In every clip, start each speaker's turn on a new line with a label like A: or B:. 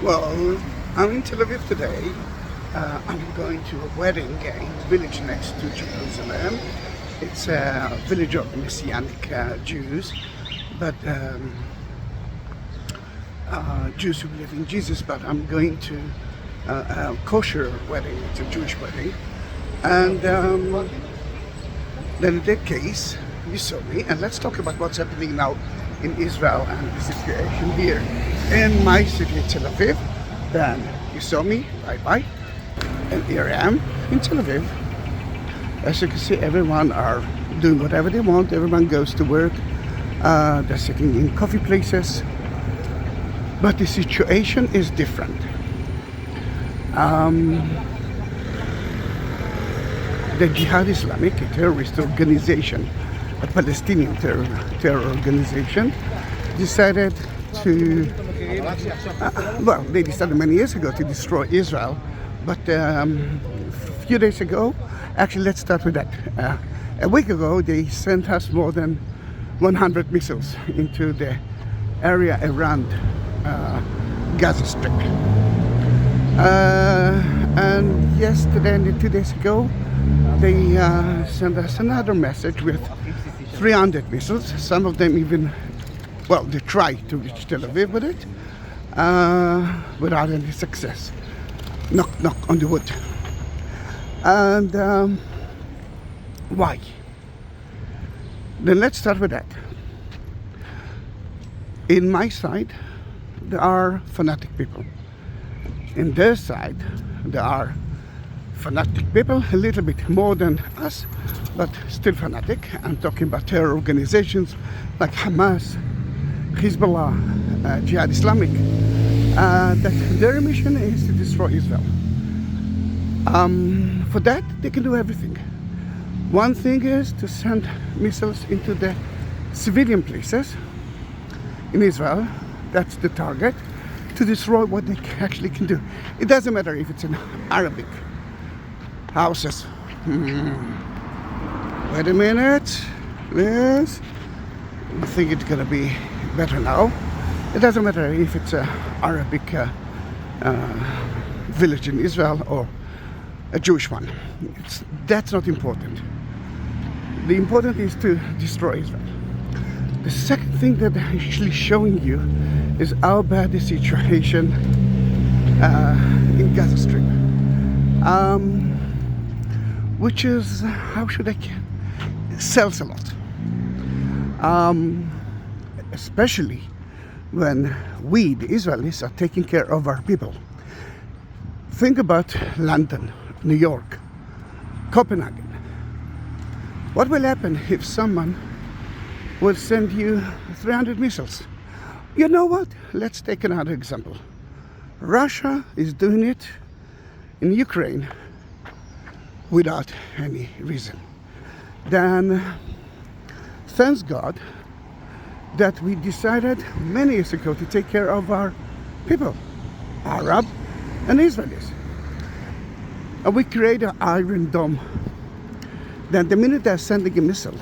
A: Well, I'm in Tel Aviv today. I'm going to a wedding in a village next to Jerusalem. It's a village of Messianic Jews, but Jews who believe in Jesus. But I'm going to a kosher wedding. It's a Jewish wedding, and then in that case, you saw me, and let's talk about what's happening now in Israel and the situation here in my city, Tel Aviv. Then you saw me, bye-bye, and here I am in Tel Aviv. As you can see, everyone are doing whatever they want. Everyone goes to work. They're sitting in coffee places. But the situation is different. The Jihad Islamic, a terrorist organization, a Palestinian terror organization, decided to, well, they decided many years ago to destroy Israel, but a few days ago, actually let's start with that. A week ago, they sent us more than 100 missiles into the area around Gaza Strip. And yesterday and 2 days ago, they sent us another message with 300 missiles. Some of them even, well, they tried to reach Tel Aviv with it without any success. Knock, knock on the wood. And why? Then let's start with that. In my side, there are fanatic people. In their side, there are fanatic people, a little bit more than us, but still fanatic. I'm talking about terror organizations like Hamas, Hezbollah, Jihad Islamic, that their mission is to destroy Israel. For that, they can do everything. One thing is to send missiles into the civilian places in Israel. That's the target, to destroy what they actually can do. It doesn't matter if it's in Arabic houses. Wait a minute. Yes. I think it's gonna be better now. It doesn't matter if it's an Arabic village in Israel or a Jewish one. That's not important. The important is to destroy Israel. The second thing that I'm actually showing you is how bad the situation in Gaza Strip. Which is, how should I sells a lot. Especially when we, the Israelis, are taking care of our people. Think about London, New York, Copenhagen. What will happen if someone will send you 300 missiles? You know what? Let's take another example. Russia is doing it in Ukraine without any reason. Then, thanks God that we decided many years ago to take care of our people, Arab and Israelis. And we create an Iron Dome. Then the minute they're sending a missile,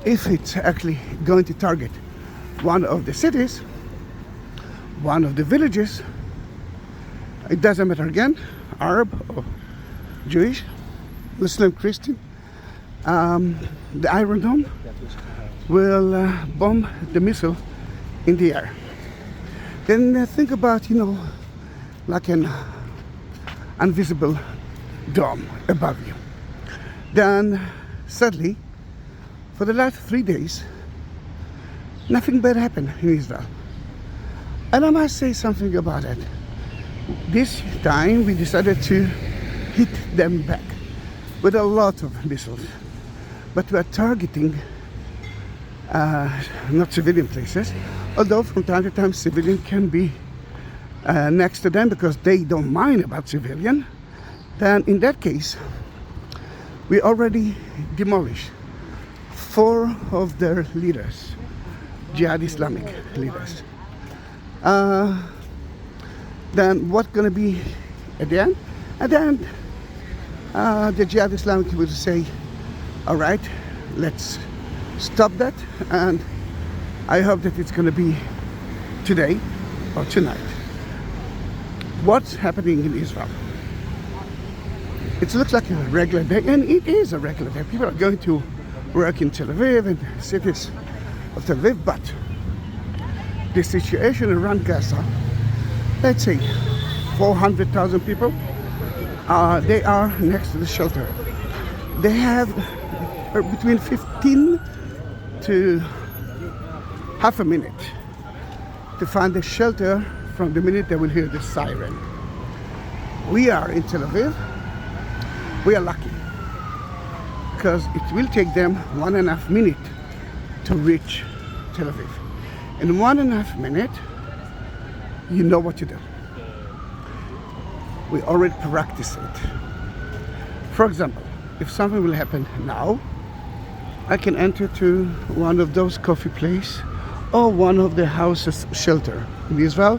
A: if it's actually going to target one of the cities, one of the villages, it doesn't matter again, Arab or Jewish, Muslim, Christian, the Iron Dome will bomb the missile in the air. Then think about, like an invisible dome above you. Then suddenly, for the last 3 days, nothing bad happened in Israel. And I must say something about it. This time we decided to hit them back with a lot of missiles. But we are targeting not civilian places, although from time to time civilian can be next to them because they don't mind about civilian. Then in that case, we already demolished 4 of their leaders, Jihad Islamic leaders. Then what's going to be at the end? At the end, the Jihad Islamic will say, all right, let's stop that, and I hope that it's going to be today or tonight. what's happening in Israel. It looks like a regular day, and it is a regular day. People are going to work in Tel Aviv and cities of Tel Aviv, but the situation around Gaza, let's say 400,000 people, they are next to the shelter. They have between 15 to half a minute to find a shelter from the minute they will hear the siren. We are in Tel Aviv. We are lucky because it will take them 1.5 minutes to reach Tel Aviv. In 1.5 minutes, you know what to do. We already practice it. For example, if something will happen now, I can enter to one of those coffee places or one of the houses shelter. In Israel,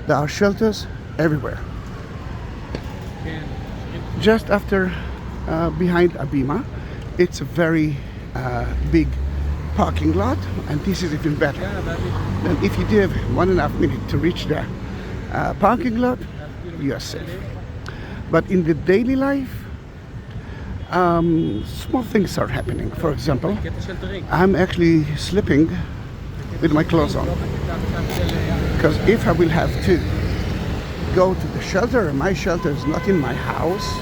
A: there are shelters everywhere. Just after, behind Abima, it's a very big parking lot, and this is even better. And if you do have 1.5 minutes to reach the parking lot, you are safe. But in the daily life, small things are happening. For example, I'm actually sleeping with my clothes on, because if I will have to go to the shelter, and my shelter is not in my house.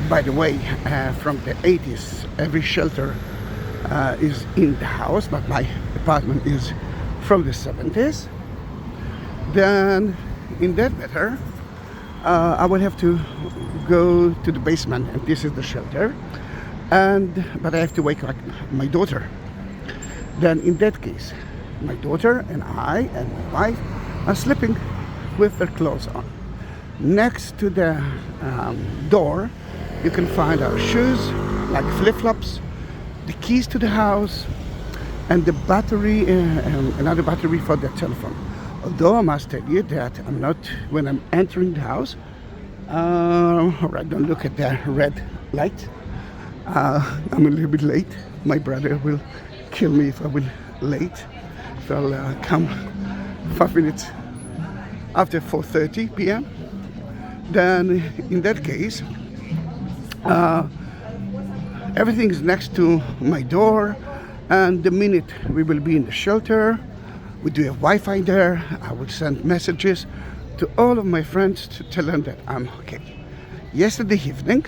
A: By the way, from the 80s, every shelter is in the house, but my apartment is from the 70s. Then, in that matter, I will have to go to the basement, and this is the shelter. But I have to wake up my daughter. Then, in that case, my daughter and I and my wife are sleeping with their clothes on. Next to the door, you can find our shoes, like flip-flops, the keys to the house, and the battery, another battery for the telephone. Although I must tell you that I'm not, when I'm entering the house, alright, don't look at the red light. I'm a little bit late. My brother will kill me if I will late. So I'll come 5 minutes after 4:30 p.m. Then in that case, everything is next to my door, and the minute we will be in the shelter, we do have Wi-Fi there. I will send messages to all of my friends to tell them that I'm okay. Yesterday evening,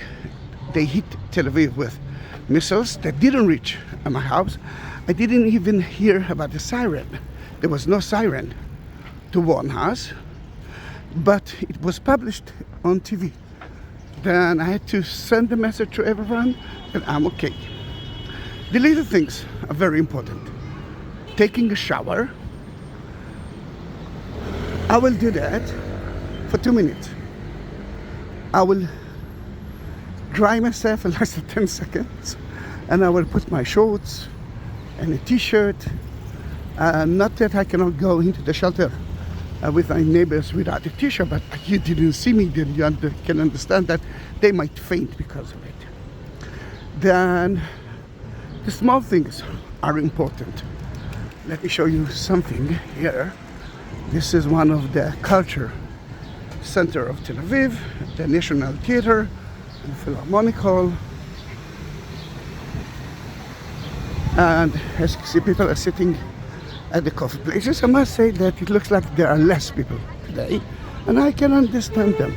A: they hit Tel Aviv with missiles that didn't reach my house. I didn't even hear about the siren. There was no siren to warn us, but it was published on TV. Then I had to send a message to everyone that I'm okay. The little things are very important. Taking a shower, I will do that for 2 minutes. I will dry myself in less than 10 seconds, and I will put my shorts and a t-shirt. Not that I cannot go into the shelter with my neighbors without a t-shirt, but you didn't see me, then you can understand that they might faint because of it. Then the small things are important. Let me show you something here. This is one of the culture center of Tel Aviv, the National Theater, the Philharmonic Hall. And as you see, people are sitting at the coffee places. I must say that it looks like there are less people today, and I can understand them.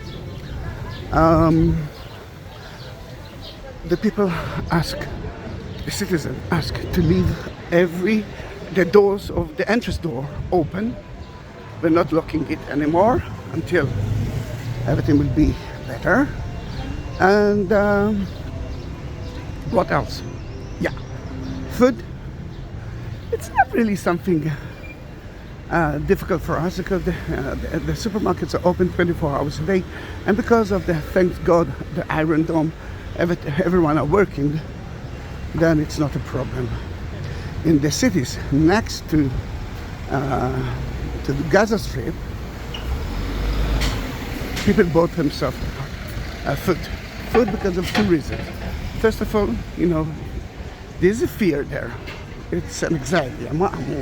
A: The people ask, the citizens ask to leave the doors of the entrance door open. We're not locking it anymore until everything will be better. And what else? Yeah, food. It's not really something difficult for us because the supermarkets are open 24 hours a day, and because of the, thank God, the Iron Dome, everyone are working, then it's not a problem. In the cities next to the Gaza Strip, people bought themselves food because of 2 reasons. First of all, there's a fear there. It's an anxiety. I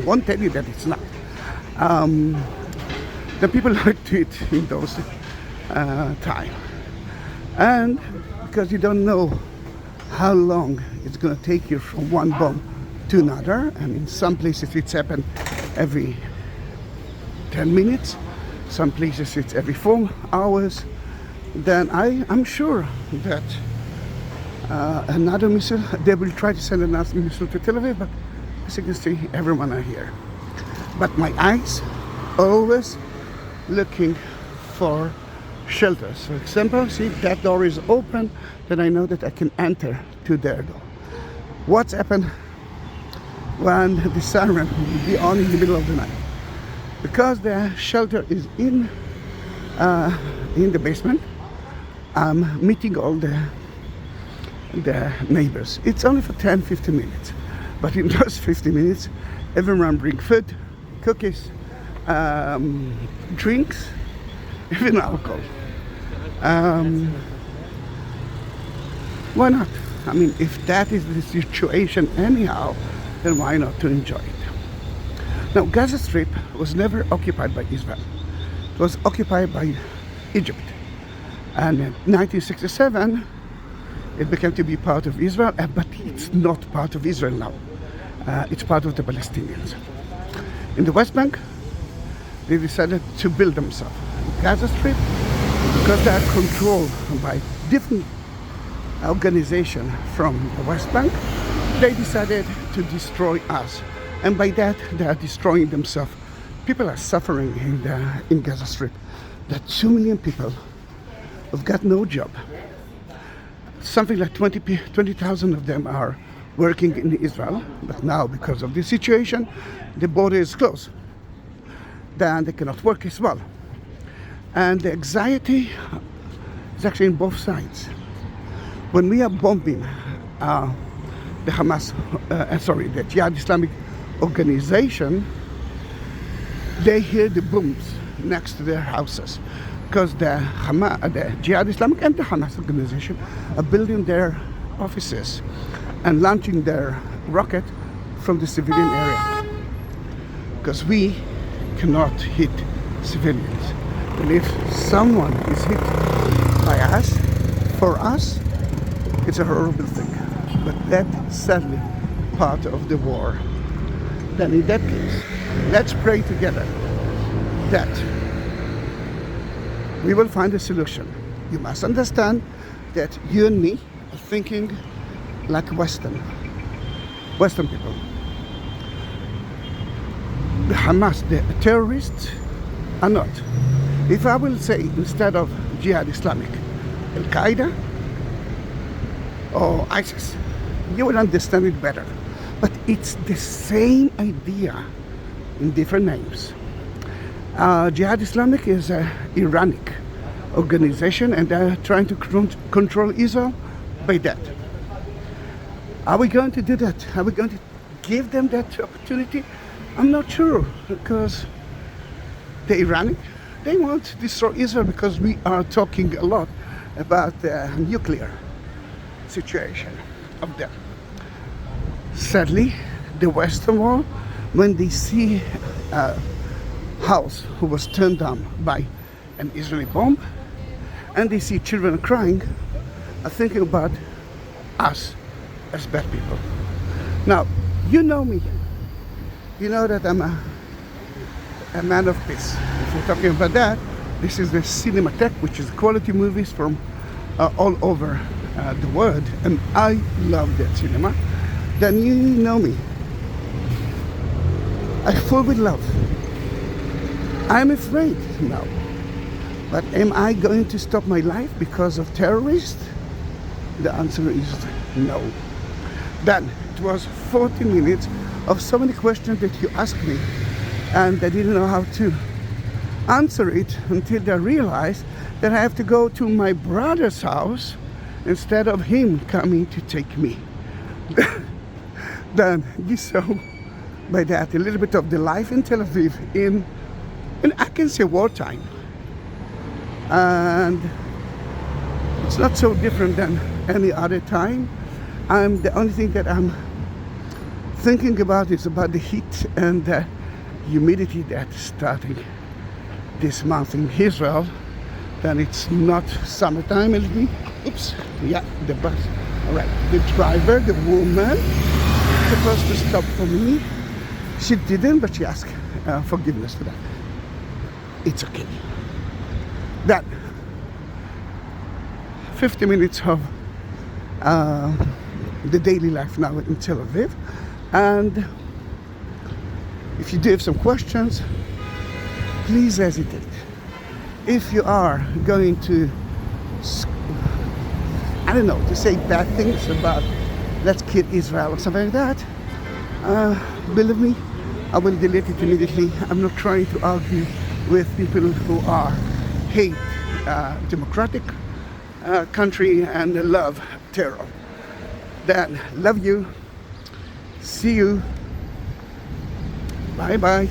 A: won't tell you that it's not. The people like to eat in those time. And because you don't know how long it's going to take you from one bomb to another, and in some places it's happened every 10 minutes, some places it's every 4 hours, then I'm sure that another missile, they will try to send another missile to Tel Aviv, but as you can see, everyone are here. But my eyes always looking for shelters. For example, see, that door is open, then I know that I can enter to their door. What's happened when the siren will be on in the middle of the night? Because the shelter is in the basement, I'm meeting all the neighbors. It's only for 10-15 minutes, but in those 50 minutes everyone brings food, cookies, drinks, even alcohol. Why not? I mean, if that is the situation anyhow, then why not to enjoy it? Now, Gaza Strip was never occupied by Israel. It was occupied by Egypt. And in 1967, it became to be part of Israel, but it's not part of Israel now. It's part of the Palestinians. In the West Bank, they decided to build themselves. Gaza Strip, because they are controlled by different organizations from the West Bank, they decided to destroy us. And by that, they are destroying themselves. People are suffering in Gaza Strip. There are 2 million people who've got no job. Something like 20,000 of them are working in Israel, but now because of the situation, the border is closed. Then they cannot work as well. And the anxiety is actually on both sides. When we are bombing the Hamas, the Jihad Islamic organization, they hear the booms next to their houses, because the Jihad Islamic and the Hamas organization are building their offices and launching their rocket from the civilian area, because we cannot hit civilians. And if someone is hit by us, for us, it's a horrible thing. But that's sadly part of the war. Then in that case, let's pray together that we will find a solution. You must understand that you and me are thinking like Western people. The Hamas, the terrorists, are not. If I will say, instead of Jihad Islamic, Al-Qaeda or ISIS, you will understand it better. But it's the same idea in different names. Jihad Islamic is an Iranic organization, and they're trying to control Israel by that. Are we going to do that? Are we going to give them that opportunity? I'm not sure, because the Iranic, they want to destroy Israel, because we are talking a lot about the nuclear situation of them. Sadly, the Western world, when they see a house who was turned down by an Israeli bomb, and they see children crying, are thinking about us as bad people. Now, you know me. You know that I'm a man of peace. If we're talking about that, this is the Cinematheque, which is quality movies from all over the world, and I love that cinema. Then you know me. I fall with love. I'm afraid now. But am I going to stop my life because of terrorists? The answer is no. Then it was 40 minutes of so many questions that you asked me, and I didn't know how to answer it until I realized that I have to go to my brother's house instead of him coming to take me. Then you saw by that a little bit of the life in Tel Aviv in I can say wartime. And it's not so different than any other time. The only thing that I'm thinking about is about the heat and the humidity that's starting this month in Israel. then it's not summertime. Oops, yeah, the bus. All right, the driver, the woman, supposed to stop for me. She didn't, but she asked forgiveness for that. It's okay. That 50 minutes of the daily life now in Tel Aviv. And if you do have some questions, please hesitate. If you are going to, I don't know, to say bad things about let's kill Israel or something like that, believe me, I will delete it immediately. I'm not trying to argue with people who hate democratic country and love terror. Then love you. See you. Bye bye.